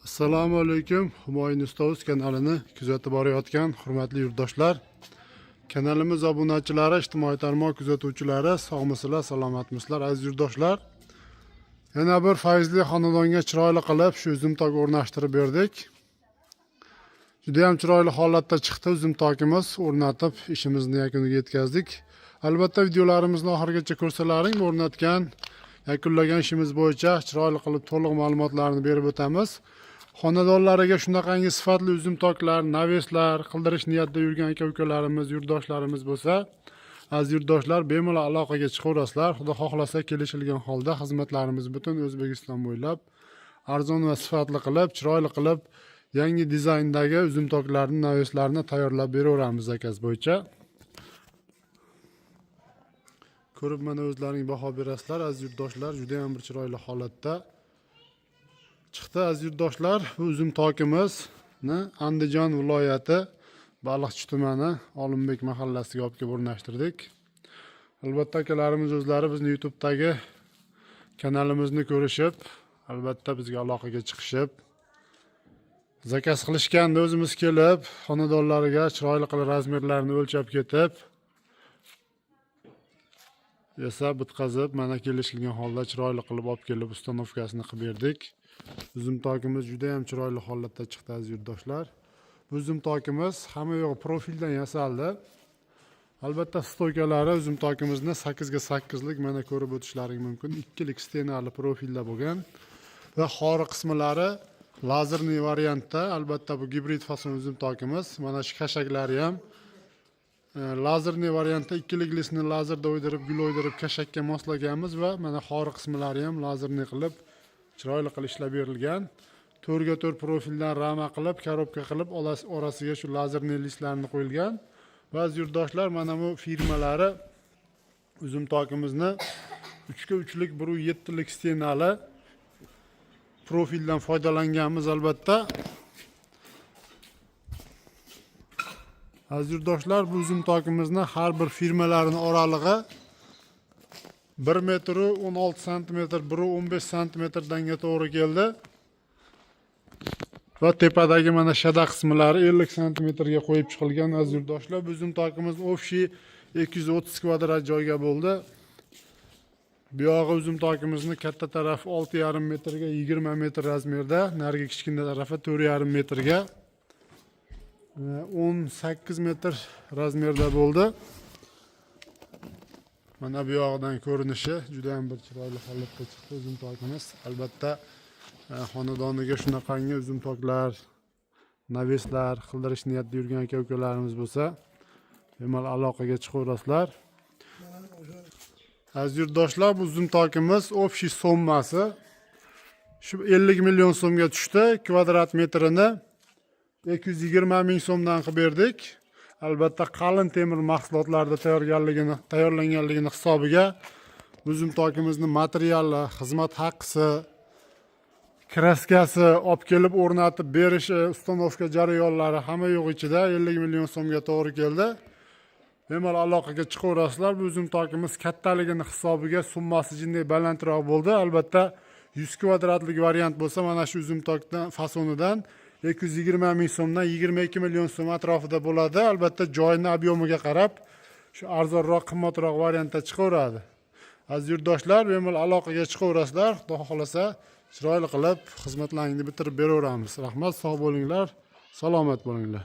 Assalomu alaykum. Humoyun Ustoz kanalini kuzatib borayotgan hurmatli yurtdoshlar. Kanalimiz obunachilari, ijtimoiy tarmoq kuzatuvchilari, sog'misizlar, salomatmisizlar aziz yurtdoshlar. Yana bir fayzli xonadonga chiroyli qilib shu uzum tok o'rnashtirib berdik. Juda ham chiroyli holatda chiqdi uzum tokimiz, o'rnatib ishimizni yakuniga yetkazdik. Albatta videolarimizni oxirigacha ko'rsalaring, o'rnatgan, yakunlagan ishimiz bo'yicha chiroyli qilib to'liq ma'lumotlarni berib o'tamiz. Xonadonlariga shunaqangi sifatli uzum toklar, naveslar qildirish niyatida yurgan aka-ukalarimiz, yurtdoshlarimiz bo'lsa, aziz yurtdoshlar bemalol aloqaga chiqaverasizlar. Xudo xohlasa kelishilgan holda xizmatlarimiz butun O'zbekiston bo'ylab arzon va sifatli qilib, chiroyli qilib, yangi dizayndagi uzum toklarni, naveslarni tayyorlab beraveramiz zakaz bo'yicha. Ko'rib mana o'zlaring baho berasizlar aziz yurtdoshlar, juda ham bir chiroyli holatda chiqdi aziz yurtdoshlar. Bu uzum tokimizni Andijon viloyati Baliqchi tumani Olimbek mahallasiga olib kelib o'rnashtirdik. Albatta akalarimiz o'zlari bizni YouTube'dagi kanalimizni ko'rishib, albatta bizga aloqaga chiqishib, zakaz qilishganda o'zimiz kelib, xonadonlariga chiroyli qilib razmerlarini o'lchab ketib, yasab bitqazib, mana kelishilgan holda chiroyli qilib olib kelib ustanovkasini qilib berdik. Uzum tokimiz juda ham chiroyli holatda chiqdi aziz yurtdoshlar. Bu uzum tokimiz hamma yo'g'i profildan yasaldi. Albatta stoykalari uzum tokimizni 8 ga 8 lik mana ko'rib o'tishlaring mumkin. 2 lik stenali profilda bo'lgan va xori qismlari lazerli variantda. Albatta bu gibrid fason uzum tokimiz. Mana shu kashaklari ham lazerli variantda 2 liglisini lazerda o'ydirib, gul o'ydirib kashakka moslaganmiz va mana xori qismlari ham lazerli qilib chiroyli qilib ishlab berilgan. 4 ga 4 profildan rama qilib, korobka qilib, orasiga shu lazerli listlarni qo'yilgan. Ba'zi yurtdoshlar mana bu firmalari uzum tokimizni 3 ga 3 lik 1.7 lik stenali profildan foydalanganmiz albatta. Aziz yurtdoshlar, bu uzum tokimizni har bir firmalarining oralig'i 1 metr 16 cm, 1.15 cm to'g'ri keldi. Va tepadagi mana shada qismlari 50 cm ga qo'yib chiqilgan aziz yurtdoshlar. Bu uzum tokimiz ofshi 230 kvadrat joyga bo'ldi. Bu yog'i uzum tokimizni katta tarafi 6,5 metrga 20 metr razmerda, narigi kichkina tarafi 4,5 metrga 18 metr razmerda bo'ldi. Mana bu yog'idan ko'rinishi juda ham bir chiroyli holatda chiqdi uzum tokimiz. Albatta xonadoniga shunaqangi uzum toklar, naveslar qildirish niyatida yurgan aka-ukalarimiz bo'lsa, bemalol aloqaga chiqaverasizlar. Aziz yurtdoshlar, bu uzum tokimiz ofshi sommasi shu 50 million so'mga tushdi. Kvadrat metrini 220 ming so'mdan qilib berdik. Albatta qalin temir mahsulotlarda tayyorlanganligini hisobiga uzum tokimizni materiali, xizmat haqqisi, kraskasi olib kelib o'rnatib berishi, ustanovka jarayonlari hamma yo'q ichida 50 million so'mga to'g'ri keldi. Bemalol aloqaga chiqaverasizlar. Bu uzum tokimiz kattaligini hisobiga summasi jinday balandroq bo'ldi. Albatta 100 kvadratlik variant bo'lsa, mana shu uzum tokdan fasonidan 220 ming so'mdan 22 million so'm atrofida bo'ladi. Albatta joyning ob'yomiga qarab shu arzonroq, qimmatroq variantda chiqaveradi. Aziz yurtdoshlar, bemalol aloqaga chiqaverasizlar. Xudo xolasa chiroyli qilib xizmatlaringizni bitirib beraveramiz. Rahmat, sog' bo'linglar, salomat bo'linglar.